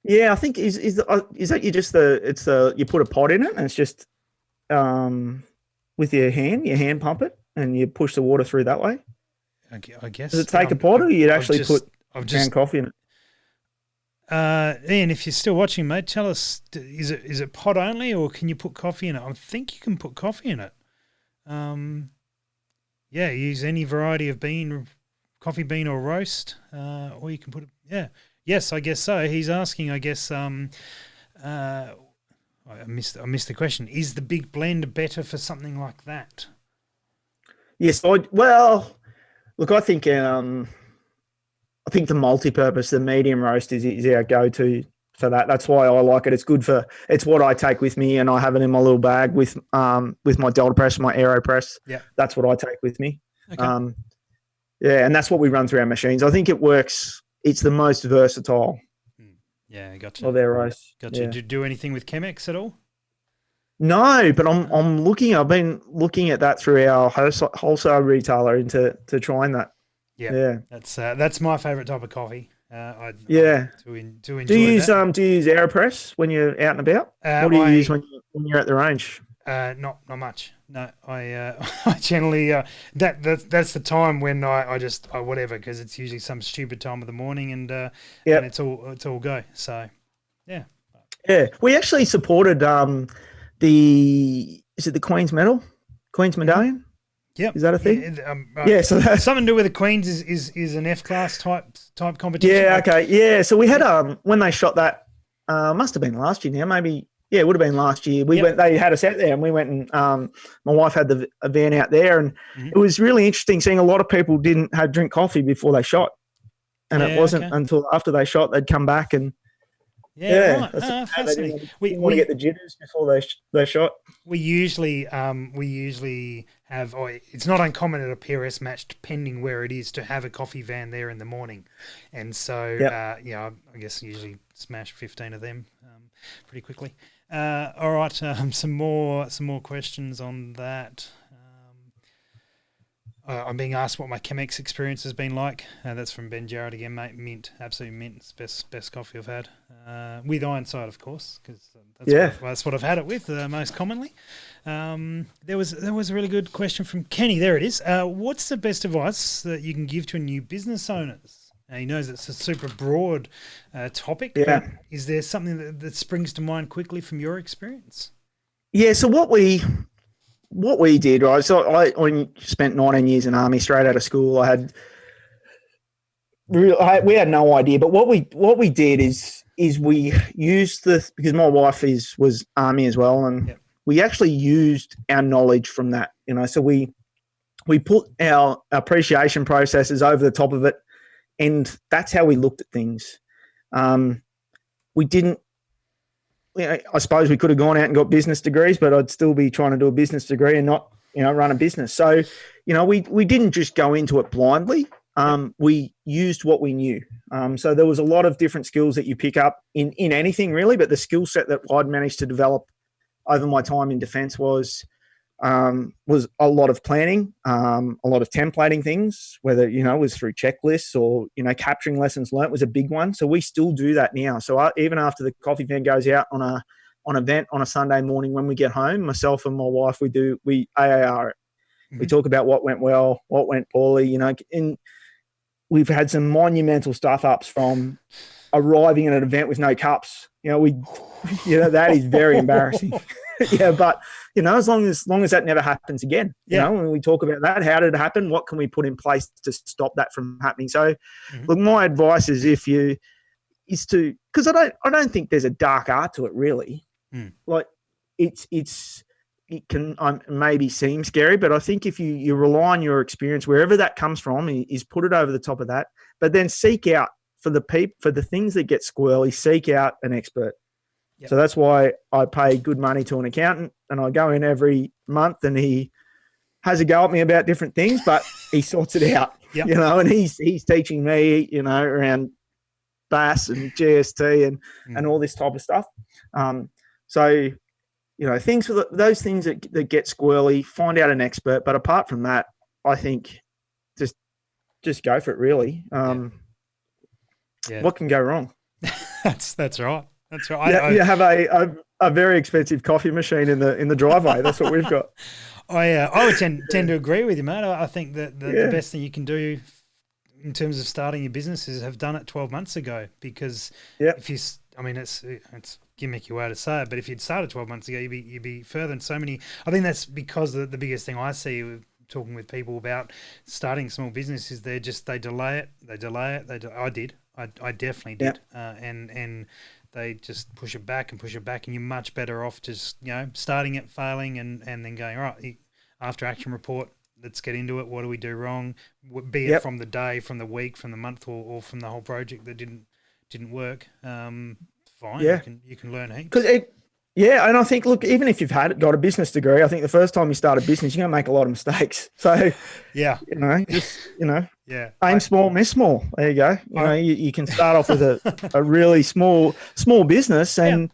Yeah, I think is that you put a pot in it and it's just with your hand pump it and you push the water through that way. I guess. Does it take a pot, or you'd actually put ground coffee in it? Ian, if you're still watching, mate, tell us, is it pot only, or can you put coffee in it? I think you can put coffee in it. Use any variety of bean, coffee bean or roast, or you can put it. Yeah, yes, I guess so. He's asking, I guess. I missed the question. Is the big blend better for something like that? Yes. Look, I think the multi-purpose, the medium roast is our go-to for that. That's why I like it. It's what I take with me, and I have it in my little bag with my Delta press, my AeroPress. Yeah, that's what I take with me. Okay. And that's what we run through our machines. I think it works. It's the most versatile. Yeah, gotcha. Of their roast. Gotcha. Yeah. Did you do anything with Chemex at all? No, but I'm looking. I've been looking at that through our wholesale retailer into trying that. Yeah. That's my favourite type of coffee. To enjoy. Do you use AeroPress when you're out and about? What do you use when you're at the range? Not much. No, I generally that's the time when I just whatever, because it's usually some stupid time of the morning, and it's all go. So yeah. We actually supported is it the Queen's Medallion? Yep. Is that a thing? So that's something to do with the Queens is an F-class type competition. Yeah. Okay. Yeah. So we had when they shot that, must have been last year now, maybe. Yeah, it would have been last year. We went. They had us out there, and we went and my wife had a van out there, and it was really interesting seeing a lot of people didn't drink coffee before they shot, and it wasn't until after they shot they'd come back and. Right. Fascinating. We want to get the jitters before they shot. We usually have. It's not uncommon at a PRS match, depending where it is, to have a coffee van there in the morning, and so I guess usually smash 15 of them pretty quickly. All right, some more questions on that. I'm being asked what my Chemex experience has been like. That's from Ben Jarrett again, mate. Mint, absolute mint. It's best coffee I've had. With Ironside, of course, because that's what I've had it with most commonly. There was a really good question from Kenny. There it is. What's the best advice that you can give to new business owners? He knows it's a super broad topic. Yeah. But is there something that springs to mind quickly from your experience? Yeah. So what we did, right? So I spent 19 years in Army, straight out of school. We had no idea, but what we did is we used because my wife was Army as well, and we actually used our knowledge from that. So we put our appreciation processes over the top of it, and that's how we looked at things. We didn't. I suppose we could have gone out and got business degrees, but I'd still be trying to do a business degree and not, run a business. So, we didn't just go into it blindly. We used what we knew. So there was a lot of different skills that you pick up in anything really, but the skill set that I'd managed to develop over my time in defence was a lot of planning, a lot of templating things, whether, it was through checklists or, capturing lessons learnt was a big one. So we still do that now. So even after the coffee van goes out on an event on a Sunday morning, when we get home, myself and my wife, we AAR it. Mm-hmm. We talk about what went well, what went poorly, and we've had some monumental stuff ups from arriving at an event with no cups. That is very embarrassing. But as long as that never happens again, when we talk about that, how did it happen? What can we put in place to stop that from happening? So, look, my advice is because I don't think there's a dark art to it really. Like it can maybe seem scary, but I think if you rely on your experience, wherever that comes from, is put it over the top of that, but then seek out for the things that get squirrely, seek out an expert. Yep. So that's why I pay good money to an accountant, and I go in every month and he has a go at me about different things, but he sorts it out, and he's teaching me, around BAS and GST and all this type of stuff. So, things for those things that get squirrely, find out an expert. But apart from that, I think just go for it really. What can go wrong? That's right. That's right. You have a very expensive coffee machine in the driveway. That's what we've got. I would tend to agree with you, mate. I think that the Yeah. best thing you can do in terms of starting your business is have done it 12 months ago, because Yeah. if you, I mean, it's gimmicky way to say it, but if you'd started 12 months ago, you'd be further than so many. I think that's because the biggest thing I see with talking with people about starting a small business is they delay it. I definitely did. And they just push it back, and you're much better off just, starting it, failing, and then going, all right, after action report, let's get into it. What do we do wrong? Be it from the day, from the week, from the month, or from the whole project that didn't work. Fine. Yeah. You can learn heaps. And I think, look, even if you've got a business degree, I think the first time you start a business, you're going to make a lot of mistakes. So, yeah, yeah, aim small, miss small. There you go. You can start off with a really small business, and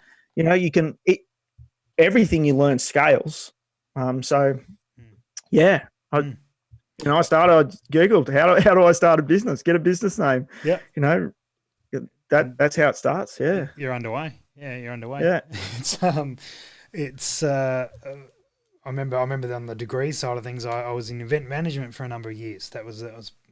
everything you learn scales. I Googled how do I start a business, get a business name. Yeah, that's how it starts. Yeah, you're underway. Yeah. It's I remember on the degree side of things, I was in event management for a number of years. That was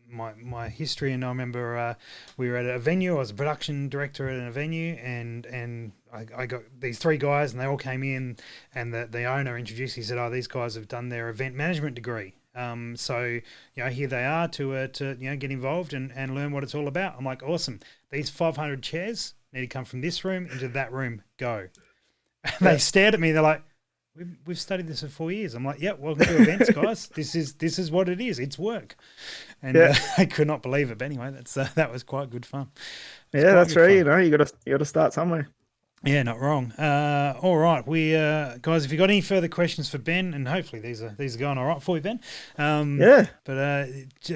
my history. And I remember we were at a venue. I was a production director at a venue, and I got these three guys, and they all came in, and the owner introduced. He said, "Oh, these guys have done their event management degree. So here they are to get involved and learn what it's all about." I'm like, awesome. These 500 chairs need to come from this room into that room. Go. And they stared at me. They're like, "We've studied this for 4 years." I'm like, "Yeah, welcome to events, guys. This is what it is. It's work." And I could not believe it. But anyway, that was quite good fun. That's right. You got to start somewhere. Yeah, not wrong. All right, we guys, if you got any further questions for Ben, and hopefully these are going all right for you, Ben. But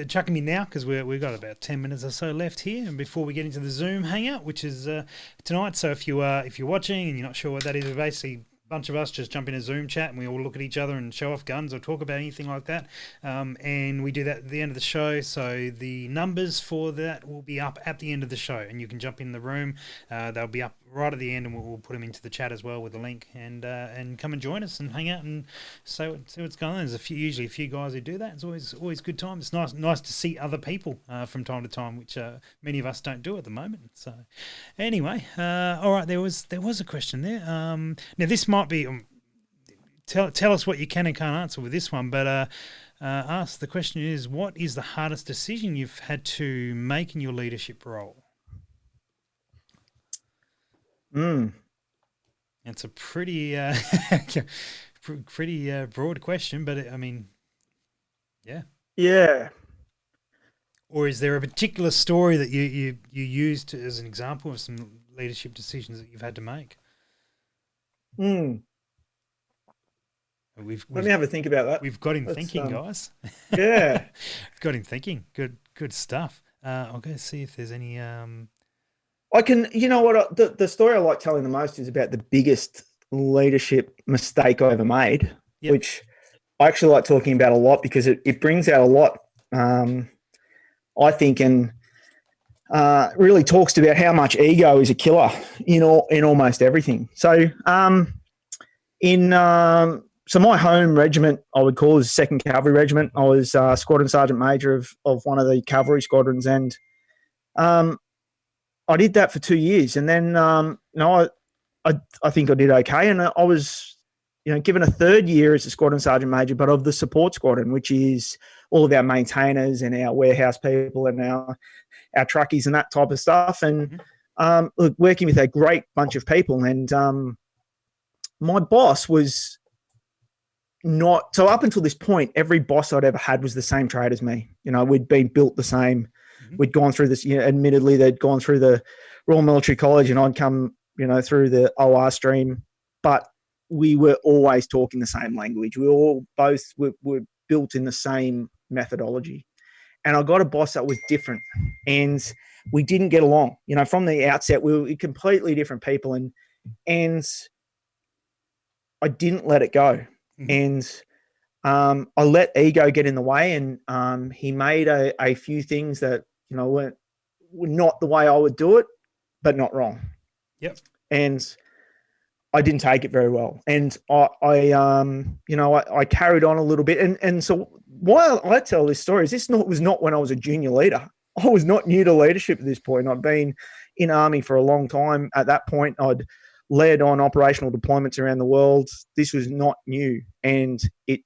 chucking me now, because we've got about 10 minutes or so left here, and before we get into the Zoom hangout, which is tonight. So if you're watching and you're not sure what that is, we're basically a bunch of us just jump in a Zoom chat, and we all look at each other and show off guns or talk about anything like that. And we do that at the end of the show. So the numbers for that will be up at the end of the show, and you can jump in the room. They'll be up right at the end, and we'll put them into the chat as well with the link, and come and join us and hang out and see what's going on. There's usually a few guys who do that. It's always good time. It's nice to see other people from time to time, which many of us don't do at the moment. So anyway, all right, there was a question there. Now this might be tell us what you can and can't answer with this one, but the question is, what is the hardest decision you've had to make in your leadership role? It's a pretty broad question, but yeah. Or is there a particular story that you used as an example of some leadership decisions that you've had to make? Let me have a think about that. We've got him thinking, guys. Yeah, we've got him thinking. Good stuff. I'll go see if there's any. I can, the story I like telling the most is about the biggest leadership mistake I ever made, which I actually like talking about a lot because it brings out a lot, I think, and really talks about how much ego is a killer in almost everything. So, so my home regiment, I would call, is 2nd Cavalry Regiment. I was Squadron Sergeant Major of one of the cavalry squadrons, and I did that for 2 years, and then I think I did okay, and I was given a 3rd year as a Squadron Sergeant Major, but of the support squadron, which is all of our maintainers and our warehouse people and our truckies and that type of stuff, and working with a great bunch of people, and my boss was not so. Up until this point, every boss I'd ever had was the same trade as me. We'd been built the same. We'd gone through this, admittedly, they'd gone through the Royal Military College and I'd come, through the OR stream, but we were always talking the same language. We all both were built in the same methodology. And I got a boss that was different, and we didn't get along. From the outset, we were completely different people, and I didn't let it go. And I let ego get in the way, and he made a few things that were not the way I would do it, but not wrong. Yep. And I didn't take it very well, and I carried on a little bit, and so why I tell this story is was not when I was a junior leader. I was not new to leadership at this point. I'd been in Army for a long time. At that point, I'd led on operational deployments around the world. This was not new, and it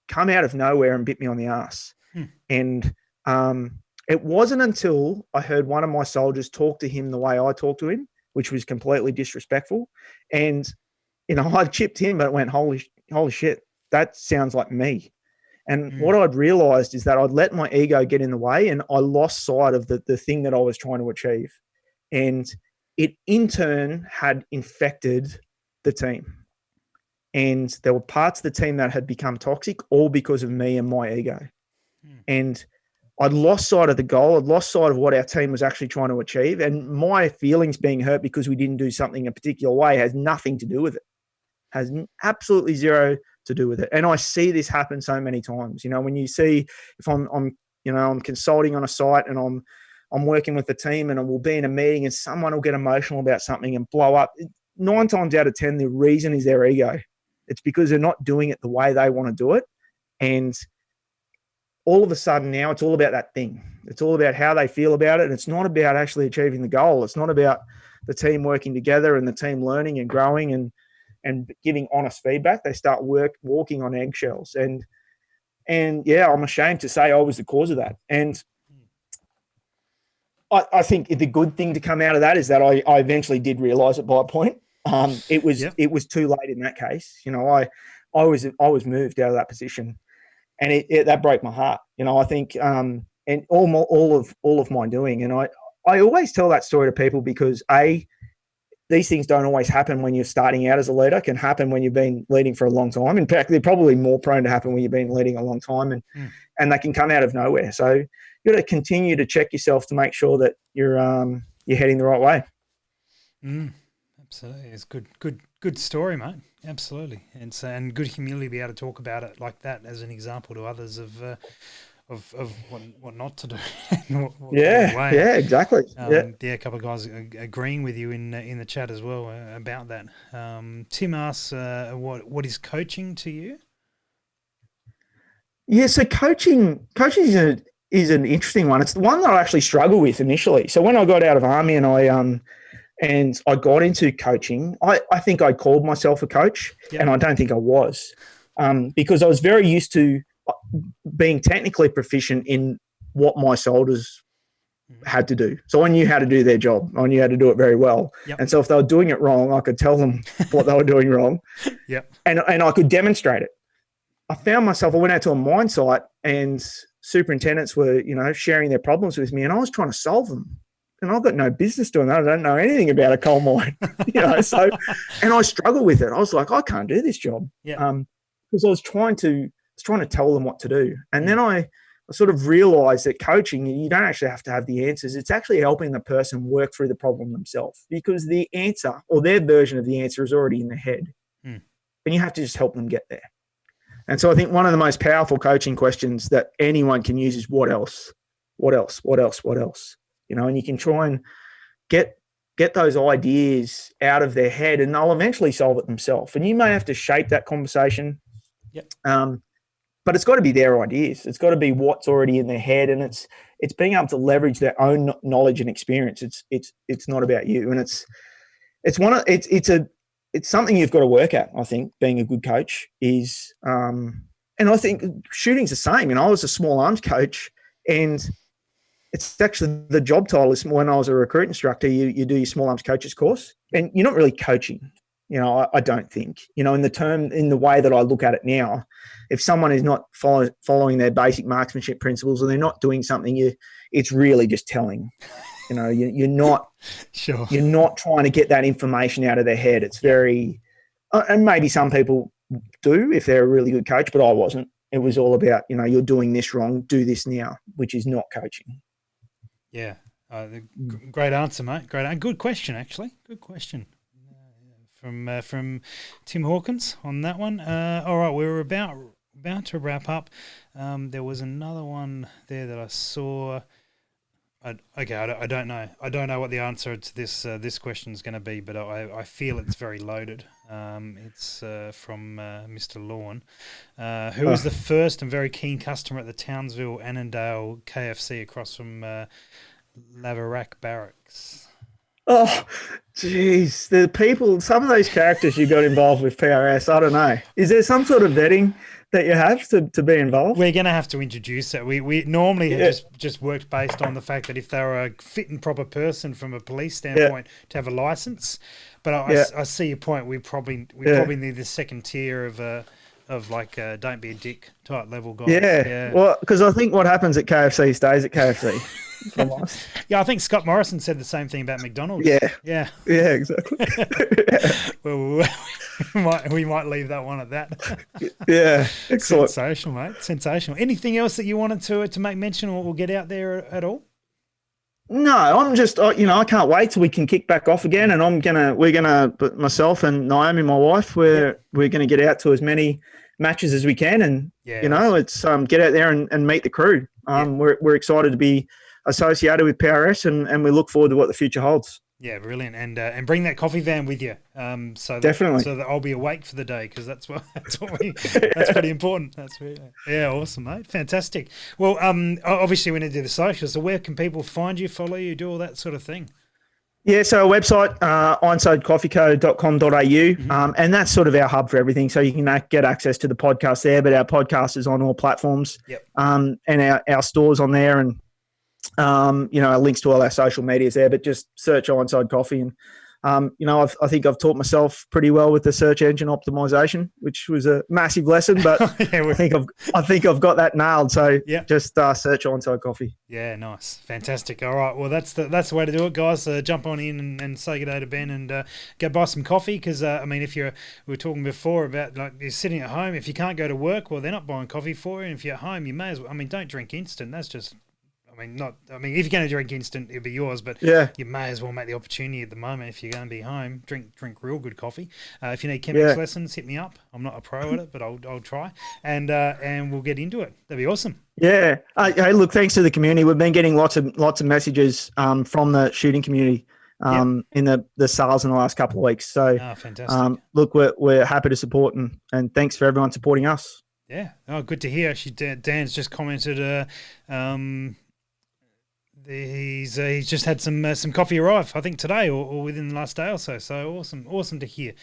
come out of nowhere and bit me on the ass. And it wasn't until I heard one of my soldiers talk to him the way I talked to him, which was completely disrespectful. And, I chipped in, but it went, holy shit, that sounds like me. And what I'd realized is that I'd let my ego get in the way, and I lost sight of the thing that I was trying to achieve. And it in turn had infected the team. And there were parts of the team that had become toxic, all because of me and my ego. And I'd lost sight of the goal. I'd lost sight of what our team was actually trying to achieve. And my feelings being hurt because we didn't do something a particular way has nothing to do with it. Has absolutely zero to do with it. And I see this happen so many times. When you see, if I'm consulting on a site and I'm working with the team and we'll be in a meeting and someone will get emotional about something and blow up. 9 times out of 10, the reason is their ego. It's because they're not doing it the way they want to do it. And all of a sudden now it's all about that thing. It's all about how they feel about it. And it's not about actually achieving the goal. It's not about the team working together and the team learning and growing and giving honest feedback. They start walking on eggshells. And yeah, I'm ashamed to say I was the cause of that. And I think the good thing to come out of that is that I eventually did realize it by a point. It was too late in that case. I was moved out of that position. And that broke my heart. I think, and all of my doing. And I always tell that story to people because these things don't always happen when you're starting out as a leader. It can happen when you've been leading for a long time. In fact, they're probably more prone to happen when you've been leading a long time, and they can come out of nowhere. So you got to continue to check yourself to make sure that you're heading the right way. Absolutely, it's good story, mate. Absolutely, and good humility to be able to talk about it like that as an example to others of what not to do. Yeah, exactly. A couple of guys agreeing with you in the chat as well about that. Tim asks, what is coaching to you? Yeah, so coaching is an interesting one. It's the one that I actually struggled with initially. So when I got out of Army and I got into coaching, I think I called myself a coach, and I don't think I was, because I was very used to being technically proficient in what my soldiers had to do. So I knew how to do their job. I knew how to do it very well. And so if they were doing it wrong, I could tell them what they were doing wrong. And I could demonstrate it. I went out to a mine site and superintendents were, sharing their problems with me, and I was trying to solve them. And I've got no business doing that. I don't know anything about a coal mine, So, and I struggle with it. I was like, I can't do this job, because I was trying to tell them what to do. And then I sort of realized that coaching, you don't actually have to have the answers. It's actually helping the person work through the problem themselves, because the answer or their version of the answer is already in their head, and you have to just help them get there. And so I think one of the most powerful coaching questions that anyone can use is what else? What else? What else? What else? And you can try and get those ideas out of their head, and they'll eventually solve it themselves. And you may have to shape that conversation. But it's got to be their ideas. It's got to be what's already in their head, and it's being able to leverage their own knowledge and experience. It's not about you, and it's something you've got to work at. I think being a good coach is, and I think shooting's the same. I was a small arms coach, and it's actually the job title is, when I was a recruit instructor, you do your small arms coaches course, and you're not really coaching. I don't think, in the way that I look at it now, if someone is not following their basic marksmanship principles and they're not doing something, it's really just telling. You're not sure. You're not trying to get that information out of their head. It's very, and maybe some people do if they're a really good coach, but I wasn't. It was all about, you're doing this wrong, do this now, which is not coaching. Yeah. Great answer, mate. Good question, actually. Good question. From Tim Hawkins on that one. All right, we were about to wrap up. There was another one there that I saw. I don't know. I don't know what the answer to this question is going to be, but I feel it's very loaded. It's from Mr. Lawn, who was the first and very keen customer at the Townsville Annandale KFC across from Laverack Barracks. Oh, jeez. The people, some of those characters you got involved with PRS, I don't know. Is there some sort of vetting that you have to be involved? We're going to have to introduce it. We normally have just worked based on the fact that if they were a fit and proper person from a police standpoint to have a license. But I see your point. We probably need the second tier of like don't be a dick type level guys. Yeah. Well, because I think what happens at KFC stays at KFC. Yeah, I think Scott Morrison said the same thing about McDonald's. Yeah, exactly. Well, we might leave that one at that. Yeah, excellent. Sensational, mate. Sensational. Anything else that you wanted to make mention or get out there at all? No, I'm just, I can't wait till we can kick back off again, and we're gonna, myself and Naomi, my wife, we're gonna get out to as many matches as we can, and it's get out there and meet the crew. We're excited to be associated with PRS, and we look forward to what the future holds. Yeah, brilliant, and bring that coffee van with you. Definitely, so that I'll be awake for the day, because that's pretty important. Awesome, mate, fantastic. Well, obviously we need to do the socials. So where can people find you, follow you, do all that sort of thing? Yeah, so our website, ironsidecoffeeco.com.au, and that's sort of our hub for everything. So you can get access to the podcast there, but our podcast is on all platforms. And our store's on there, and our links to all our social medias there, but just search Ironside Coffee. And, I think I've taught myself pretty well with the search engine optimization, which was a massive lesson, but I think I've got that nailed. So just search Ironside Coffee. Yeah, nice. Fantastic. All right. Well, that's the way to do it, guys. Jump on in and say good day to Ben, and go buy some coffee. Because, we were talking before about, like, you're sitting at home. If you can't go to work, well, they're not buying coffee for you. And if you're at home, you may as well, don't drink instant. That's just... if you're going to drink instant, it'll be yours, but you may as well make the opportunity at the moment. If you're going to be home, drink real good coffee. If you need Chemex lessons, hit me up. I'm not a pro at it, but I'll try, and we'll get into it. That'd be awesome. Yeah. Hey, look, thanks to the community. We've been getting lots of messages from the shooting community in the sales in the last couple of weeks. So, fantastic. Look, we're happy to support, and thanks for everyone supporting us. Yeah. Oh, good to hear. Actually, Dan's just commented. He's just had some coffee arrive, I think today or within the last day or so. So awesome to hear.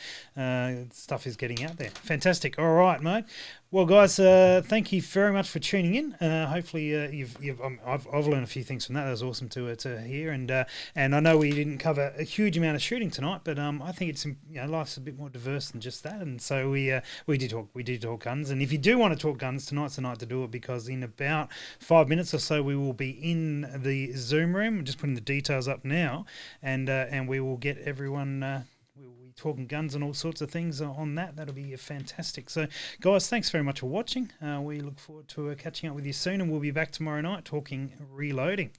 Stuff is getting out there. Fantastic. All right, mate. Well, guys, thank you very much for tuning in. Hopefully, I've learned a few things from that. That was awesome to hear. And I know we didn't cover a huge amount of shooting tonight, but I think it's life's a bit more diverse than just that. And so we did talk guns. And if you do want to talk guns, tonight's the night to do it, because in about 5 minutes or so we will be in the Zoom room. I'm just putting the details up now, and we will get everyone. Talking guns and all sorts of things on that. That'll be fantastic. So, guys, thanks very much for watching. We look forward to catching up with you soon, and we'll be back tomorrow night talking reloading.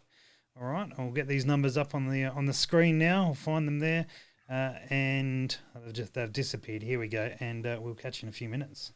All right, I'll get these numbers up on the screen now. I'll find them there, and they've disappeared. Here we go, and we'll catch you in a few minutes.